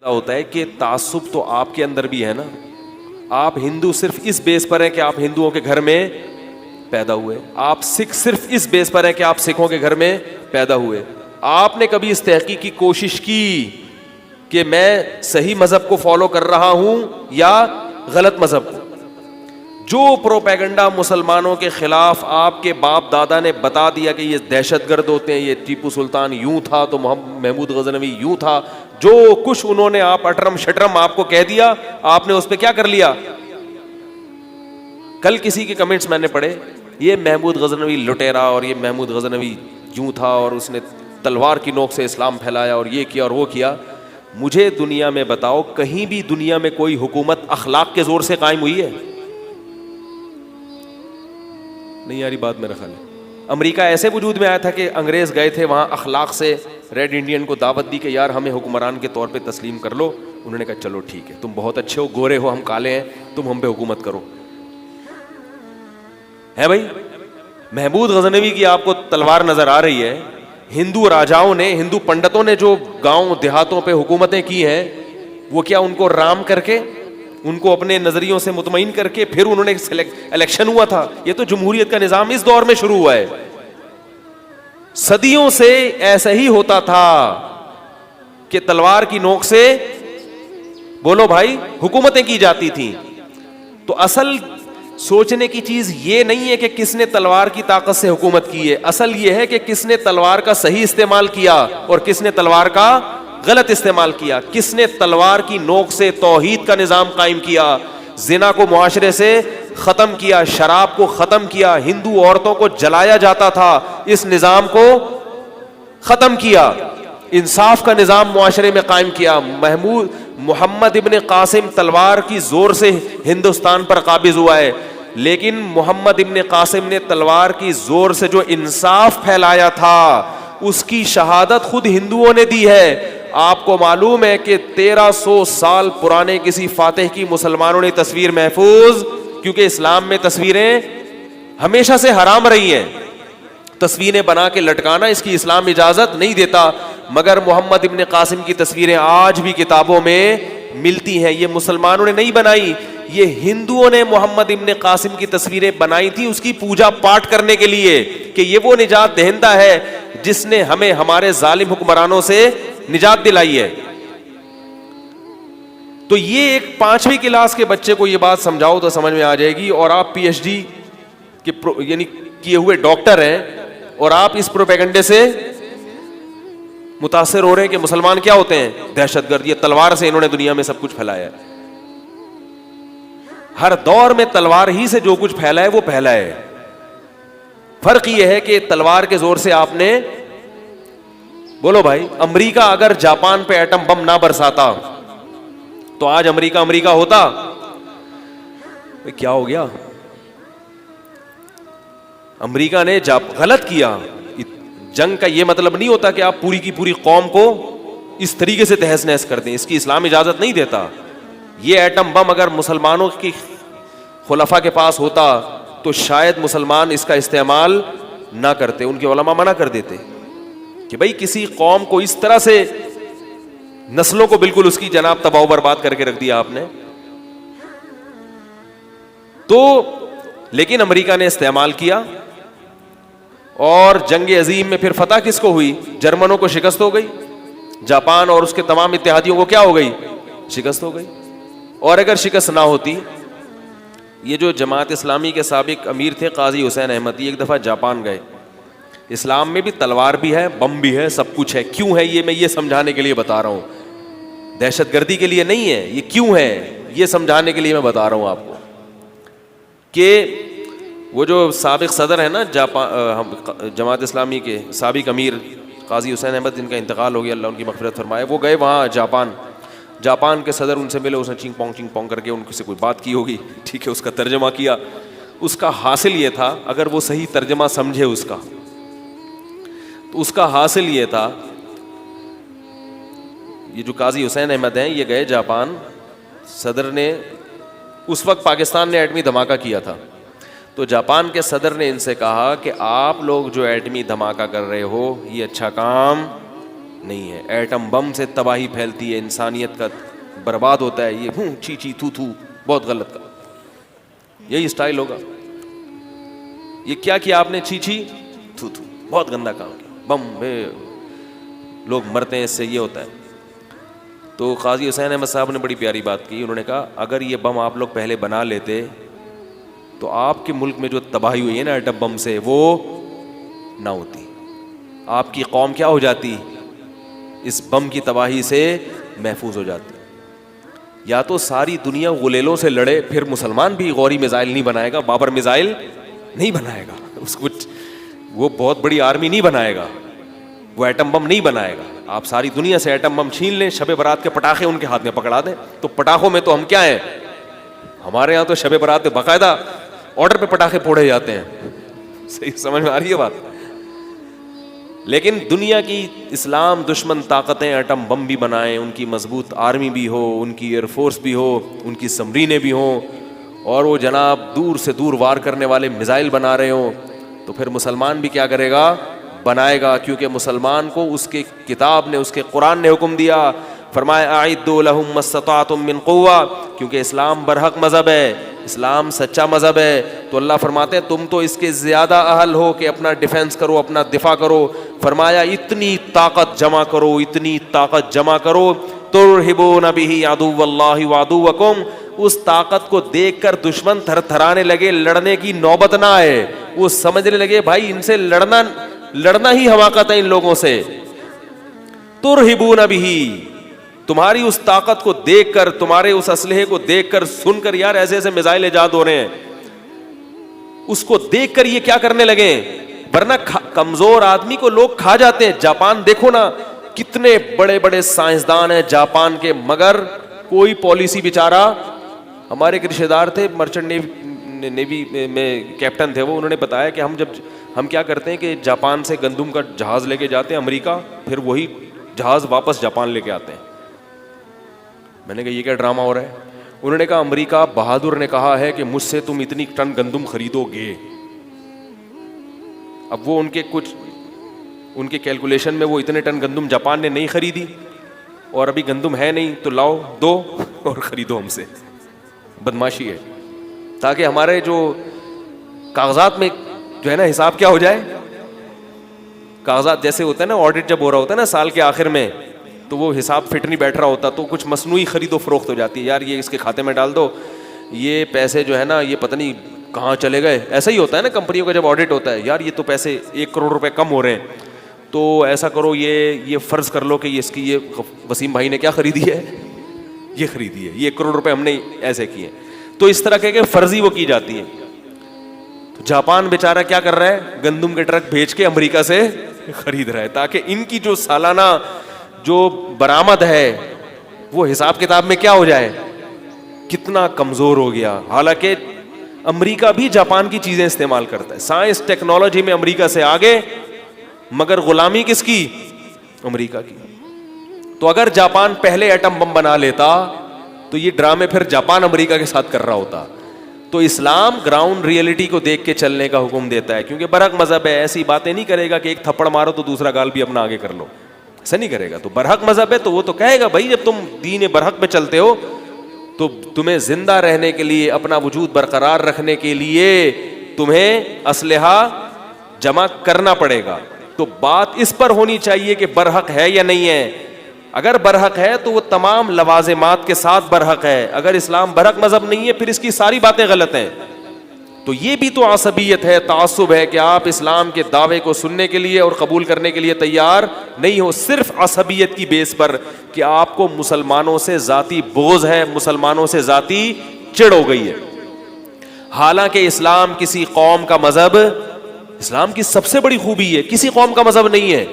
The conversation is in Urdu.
ہوتا ہے کہ تعصب تو آپ کے اندر بھی ہے نا. آپ ہندو صرف اس بیس پر ہیں کہ آپ ہندوؤں کے گھر میں پیدا ہوئے. آپ سکھ صرف اس بیس پر ہیں کہ آپ سکھوں کے گھر میں پیدا ہوئے. آپ نے کبھی اس تحقیق کی کوشش کی کہ میں صحیح مذہب کو فالو کر رہا ہوں یا غلط مذہب کو؟ جو پروپیگنڈا مسلمانوں کے خلاف آپ کے باپ دادا نے بتا دیا کہ یہ دہشت گرد ہوتے ہیں, یہ ٹیپو سلطان یوں تھا تو محمود غزنوی یوں تھا, جو کچھ انہوں نے آپ اٹرم شٹرم آپ کو کہہ دیا, آپ نے اس پہ کیا کر لیا؟ کل کسی کے کمنٹس میں نے پڑھے, یہ محمود غزنوی لٹیرا اور یہ محمود غزنوی یوں تھا اور اس نے تلوار کی نوک سے اسلام پھیلایا اور یہ کیا اور وہ کیا. مجھے دنیا میں بتاؤ, کہیں بھی دنیا میں کوئی حکومت اخلاق کے زور سے قائم ہوئی ہے؟ نہیں یاری بات میرا خیال ہے. امریکہ ایسے وجود میں آیا تھا کہ انگریز گئے تھے وہاں, اخلاق سے ریڈ انڈین کو دعوت دی کہ یار ہمیں حکمران کے طور پہ تسلیم کر لو. انہوں نے کہا چلو ٹھیک ہے, تم بہت اچھے ہو, گورے ہو, ہم کالے ہیں, تم ہم پہ حکومت کرو. ہے بھائی, محمود غزنوی کی آپ کو تلوار نظر آ رہی ہے. ہندو راجاؤں نے, ہندو پنڈتوں نے جو گاؤں دیہاتوں پہ حکومتیں کی ہیں, وہ کیا ان کو رام کر کے, ان کو اپنے نظریوں سے مطمئن کر کے پھر انہوں نے الیکشن ہوا تھا؟ یہ تو جمہوریت کا نظام اس دور میں شروع ہوا ہے. صدیوں سے ایسا ہی ہوتا تھا کہ تلوار کی نوک سے, بولو بھائی, حکومتیں کی جاتی تھیں. تو اصل سوچنے کی چیز یہ نہیں ہے کہ کس نے تلوار کی طاقت سے حکومت کی ہے, اصل یہ ہے کہ کس نے تلوار کا صحیح استعمال کیا اور کس نے تلوار کا غلط استعمال کیا. کس نے تلوار کی نوک سے توحید کا نظام قائم کیا, زنا کو معاشرے سے ختم کیا, شراب کو ختم کیا, ہندو عورتوں کو جلایا جاتا تھا, اس نظام کو ختم کیا, انصاف کا نظام معاشرے میں قائم کیا. محمد ابن قاسم تلوار کی زور سے ہندوستان پر قابض ہوا ہے, لیکن محمد ابن قاسم نے تلوار کی زور سے جو انصاف پھیلایا تھا اس کی شہادت خود ہندوؤں نے دی ہے. آپ کو معلوم ہے کہ 1300 سال پرانے کسی فاتح کی مسلمانوں نے تصویر محفوظ, کیونکہ اسلام میں تصویریں ہمیشہ سے حرام رہی ہیں, تصویریں بنا کے لٹکانا اس کی اسلام اجازت نہیں دیتا, مگر محمد ابن قاسم کی تصویریں آج بھی کتابوں میں ملتی ہیں. یہ مسلمانوں نے نہیں بنائی, یہ ہندوؤں نے محمد ابن قاسم کی تصویریں بنائی تھی اس کی پوجا پاٹ کرنے کے لیے کہ یہ وہ نجات دہندہ ہے جس نے ہمیں ہمارے ظالم حکمرانوں سے نجات دلائی ہے. تو یہ ایک 5ویں کلاس کے بچے کو یہ بات سمجھاؤ تو سمجھ میں آ جائے گی, اور آپ پی ایچ ڈی کے یعنی کیے ہوئے ڈاکٹر ہیں اور آپ اس پروپیگنڈے سے متاثر ہو رہے ہیں کہ مسلمان کیا ہوتے ہیں, دہشت گرد. یہ تلوار سے انہوں نے دنیا میں سب کچھ پھیلایا ہے. ہر دور میں تلوار ہی سے جو کچھ پھیلا ہے وہ پھیلا ہے. فرق یہ ہے کہ تلوار کے زور سے آپ نے, بولو بھائی, امریکہ اگر جاپان پہ ایٹم بم نہ برساتا تو آج امریکہ ہوتا؟ کیا ہو گیا؟ امریکہ نے غلط کیا. جنگ کا یہ مطلب نہیں ہوتا کہ آپ پوری کی پوری قوم کو اس طریقے سے تہس نہس کر دیں, اس کی اسلام اجازت نہیں دیتا. یہ ایٹم بم اگر مسلمانوں کی خلفاء کے پاس ہوتا تو شاید مسلمان اس کا استعمال نہ کرتے, ان کے علماء منع کر دیتے کہ بھئی کسی قوم کو اس طرح سے, نسلوں کو بالکل اس کی جناب تباہ و برباد کر کے رکھ دیا آپ نے. تو لیکن امریکہ نے استعمال کیا, اور جنگ عظیم میں پھر فتح کس کو ہوئی؟ جرمنوں کو شکست ہو گئی, جاپان اور اس کے تمام اتحادیوں کو کیا ہو گئی؟ شکست ہو گئی. اور اگر شکست نہ ہوتی, یہ جو جماعت اسلامی کے سابق امیر تھے قاضی حسین احمد, یہ ایک دفعہ جاپان گئے. اسلام میں بھی تلوار بھی ہے, بم بھی ہے, سب کچھ ہے. کیوں ہے یہ میں یہ سمجھانے کے لیے بتا رہا ہوں, دہشت گردی کے لیے نہیں ہے. یہ کیوں ہے یہ سمجھانے کے لیے میں بتا رہا ہوں آپ کو کہ وہ جو سابق صدر ہے نا جماعت اسلامی کے سابق امیر قاضی حسین احمد, جن کا انتقال ہو گیا, اللہ ان کی مغفرت فرمائے, وہ گئے وہاں جاپان کے صدر ان سے ملے. اس نے چنگ پونگ کر کے ان سے کوئی بات کی ہوگی, ٹھیک ہے, اس کا ترجمہ کیا. اس کا حاصل یہ تھا, اگر وہ صحیح ترجمہ سمجھے اس کا, تو اس کا حاصل یہ تھا, یہ جو قاضی حسین احمد ہیں یہ گئے جاپان, صدر نے اس وقت پاکستان نے ایٹمی دھماکہ کیا تھا, تو جاپان کے صدر نے ان سے کہا کہ آپ لوگ جو ایٹمی دھماکہ کر رہے ہو یہ اچھا کام نہیں ہے. ایٹم بم سے تباہی پھیلتی ہے, انسانیت کا برباد ہوتا ہے. یہ چی چی تھو تھو بہت غلط کا, یہی اسٹائل ہوگا. یہ کیا کیا آپ نے, چی چی تھو تھو, بہت گندا کام کیا. بم لوگ مرتے ہیں اس سے, یہ ہوتا ہے. تو قاضی حسین احمد صاحب نے بڑی پیاری بات کی. انہوں نے کہا اگر یہ بم آپ لوگ پہلے بنا لیتے تو آپ کے ملک میں جو تباہی ہوئی ہے نا ایٹم بم سے, وہ نہ ہوتی. آپ کی قوم کیا ہو جاتی, اس بم کی تباہی سے محفوظ ہو جاتی. یا تو ساری دنیا غلیلوں سے لڑے, پھر مسلمان بھی غوری میزائل نہیں بنائے گا, بابر میزائل نہیں بنائے گا, اس کو وہ بہت بڑی آرمی نہیں بنائے گا, وہ ایٹم بم نہیں بنائے گا. آپ ساری دنیا سے ایٹم بم چھین لیں, شب برات کے پٹاخے ان کے ہاتھ میں پکڑا دیں. تو پٹاخوں میں تو ہم کیا ہیں, ہمارے یہاں تو شب برات پہ باقاعدہ آرڈر پہ پٹاخے پھوڑے جاتے ہیں. صحیح سمجھ میں آ رہی ہے بات. لیکن دنیا کی اسلام دشمن طاقتیں ایٹم بم بھی بنائیں, ان کی مضبوط آرمی بھی ہو, ان کی ایئر فورس بھی ہو, ان کی سمرینیں بھی ہوں, اور وہ جناب دور سے دور وار کرنے والے میزائل بنا رہے ہوں, تو پھر مسلمان بھی کیا کرے گا, بنائے گا. کیونکہ مسلمان کو اس کے کتاب نے, اس کے قرآن نے حکم دیا, فرمایا اعدوا لهم ما استطعتم من قوہ, کیونکہ اسلام برحق مذہب ہے, اسلام سچا مذہب ہے. تو اللہ فرماتے ہیں تم تو اس کے زیادہ اہل ہو کہ اپنا ڈیفینس کرو, اپنا دفاع کرو. فرمایا اتنی طاقت جمع کرو, اتنی طاقت جمع کرو, ترہبون بہ عدو اللہ وعدوکم, اس طاقت کو دیکھ کر دشمن تھر تھرانے لگے, لڑنے کی نوبت نہ آئے. وہ سمجھنے لگے بھائی ان سے لڑنا ہی حماقت ہے ان لوگوں سے. ترہبون بہ, تمہاری اس طاقت کو دیکھ کر, تمہارے اس اسلحے کو دیکھ کر, سن کر یار ایسے ایسے میزائل ایجاد ہو رہے ہیں, اس کو دیکھ کر یہ کیا کرنے لگے. ورنہ کمزور آدمی کو لوگ کھا جاتے ہیں. جاپان دیکھو نا, کتنے بڑے بڑے سائنسدان ہیں جاپان کے, مگر کوئی پالیسی بیچارہ. ہمارے ایک رشتے دار تھے مرچنٹ نیوی میں کیپٹن تھے وہ, انہوں نے بتایا کہ ہم کیا کرتے ہیں کہ جاپان سے گندم کا جہاز لے کے جاتے ہیں امریکہ, پھر وہی جہاز واپس جاپان لے کے آتے ہیں. میں نے کہا یہ کیا ڈرامہ ہو رہا ہے. انہوں نے کہا امریکہ بہادر نے کہا ہے کہ مجھ سے تم اتنی ٹن گندم خریدو گے. اب وہ ان کے کیلکولیشن میں وہ اتنے ٹن گندم جاپان نے نہیں خریدی, اور ابھی گندم ہے نہیں, تو لاؤ دو اور خریدو ہم سے. بدماشی ہے, تاکہ ہمارے جو کاغذات میں جو ہے نا حساب کیا ہو جائے. کاغذات جیسے ہوتا ہے نا, آڈٹ جب ہو رہا ہوتا ہے نا سال کے آخر میں, تو وہ حساب فٹ نہیں بیٹھ رہا ہوتا, تو کچھ مصنوعی خرید و فروخت ہو جاتی ہے. یار یہ اس کے کھاتے میں ڈال دو, یہ پیسے جو ہے نا یہ پتہ نہیں کہاں چلے گئے. ایسا ہی ہوتا ہے نا کمپنیوں کا جب آڈٹ ہوتا ہے, یار یہ تو پیسے 1 کروڑ روپے کم ہو رہے ہیں, تو ایسا کرو یہ فرض کر لو کہ یہ اس کی یہ وسیم بھائی نے کیا خریدی ہے, یہ خریدی ہے, یہ 1 کروڑ روپے ہم نے ایسے کیے. تو اس طرح کے فرضی وہ کی جاتی ہے. تو جاپان بیچارہ کیا کر رہا ہے, گندم کے ٹرک بھیج کے امریکہ سے خرید رہا ہے, تاکہ ان کی جو سالانہ جو برآمد ہے وہ حساب کتاب میں کیا ہو جائے, کتنا کمزور ہو گیا. حالانکہ امریکہ بھی جاپان کی چیزیں استعمال کرتا ہے, سائنس ٹیکنالوجی میں امریکہ سے آگے, مگر غلامی کس کی, امریکہ کی. تو اگر جاپان پہلے ایٹم بم بنا لیتا تو یہ ڈرامے پھر جاپان امریکہ کے ساتھ کر رہا ہوتا. تو اسلام گراؤنڈ ریئلٹی کو دیکھ کے چلنے کا حکم دیتا ہے, کیونکہ برحق مذہب ہے. ایسی باتیں نہیں کرے گا کہ ایک تھپڑ مارو تو دوسرا گال بھی اپنا آگے کر لو, ایسا نہیں کرے گا. تو برحق مذہب ہے تو وہ تو کہے گا بھائی جب تم دین برحق پہ چلتے ہو تو تمہیں زندہ رہنے کے لیے, اپنا وجود برقرار رکھنے کے لیے تمہیں اسلحہ جمع کرنا پڑے گا. تو بات اس پر ہونی چاہیے کہ برحق ہے یا نہیں ہے. اگر برحق ہے تو وہ تمام لوازمات کے ساتھ برحق ہے. اگر اسلام برحق مذہب نہیں ہے پھر اس کی ساری باتیں غلط ہیں. تو یہ بھی تو عصبیت ہے, تعصب ہے کہ آپ اسلام کے دعوے کو سننے کے لیے اور قبول کرنے کے لیے تیار نہیں ہو, صرف عصبیت کی بیس پر کہ آپ کو مسلمانوں سے ذاتی بغض ہے, مسلمانوں سے ذاتی چڑ ہو گئی ہے. حالانکہ اسلام کسی قوم کا مذہب, اسلام کی سب سے بڑی خوبی ہے کسی قوم کا مذہب نہیں ہے.